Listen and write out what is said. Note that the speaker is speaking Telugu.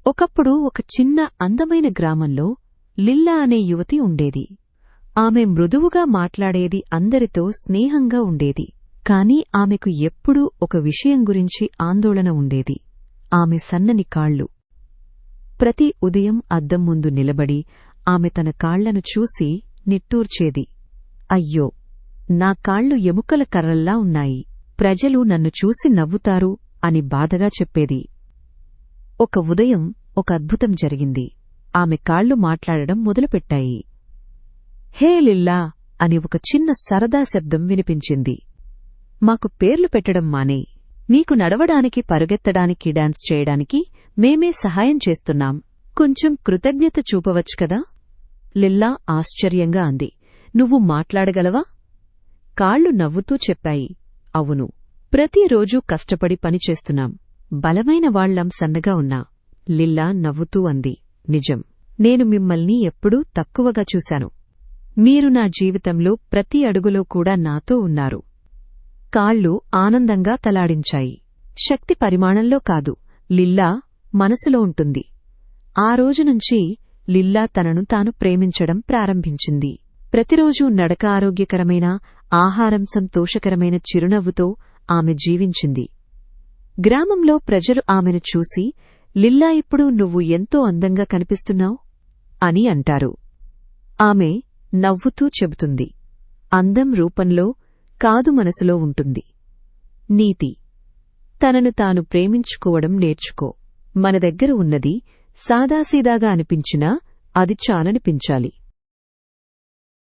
ఒకప్పుడు ఒక చిన్న అందమైన గ్రామంలో లిల్లా అనే యువతి ఉండేది. ఆమె మృదువుగా మాట్లాడేది, అందరితో స్నేహంగా ఉండేది. కాని ఆమెకు ఎప్పుడూ ఒక విషయం గురించి ఆందోళన ఉండేది. ఆమె సన్నని కాళ్ళు. ప్రతి ఉదయం అద్దం ముందు నిలబడి ఆమె తన కాళ్లను చూసి నిట్టూర్చేది. అయ్యో, నా కాళ్ళు ఎముకల కర్రల్లా ఉన్నాయి, ప్రజలు నన్ను చూసి నవ్వుతారు అని బాధగా చెప్పేది. ఒక ఉదయం ఒక అద్భుతం జరిగింది. ఆమె కాళ్ళు మాట్లాడడం మొదలుపెట్టాయి. హే లిల్లా అని ఒక చిన్న సరదా శబ్దం వినిపించింది. మాకు పేర్లు పెట్టడం మానే, నీకు నడవడానికి, పరుగెత్తడానికి, డాన్స్ చేయడానికి మేమే సహాయం చేస్తున్నాం. కొంచెం కృతజ్ఞత చూపవచ్చు కదా? లిల్లా ఆశ్చర్యంగా అంది. నువ్వు మాట్లాడగలవా? కాళ్ళు నవ్వుతూ చెప్పాయి. అవును, ప్రతిరోజూ కష్టపడి పనిచేస్తున్నాం. బలమైన వాళ్లం సన్నగా ఉన్నా. లిల్లా నవ్వుతూ అంది. నిజం, నేను మిమ్మల్ని ఎప్పుడూ తక్కువగా చూశాను. మీరు నా జీవితంలో ప్రతి అడుగులో కూడా నాతో ఉన్నారు. కాళ్ళు ఆనందంగా తలాడించాయి. శక్తి పరిమాణంలో కాదు, లిల్లా మనసులో ఉంటుంది. ఆ రోజునుంచి లిల్లా తనను తాను ప్రేమించడం ప్రారంభించింది. ప్రతిరోజూ నడక, ఆరోగ్యకరమైన ఆహారం, సంతోషకరమైన చిరునవ్వుతో ఆమె జీవించింది. గ్రామంలో ప్రజలు ఆమెను చూసి, లిల్లా, ఇప్పుడు నువ్వు ఎంతో అందంగా కనిపిస్తున్నావు అని అంటారు. ఆమె నవ్వుతూ చెబుతుంది, అందం రూపంలో కాదు, మనసులో ఉంటుంది. నీతి: తనను తాను ప్రేమించుకోవడం నేర్చుకో. మన దగ్గర ఉన్నది సాదాసీదాగా అనిపించినా అది చాలనిపించాలి.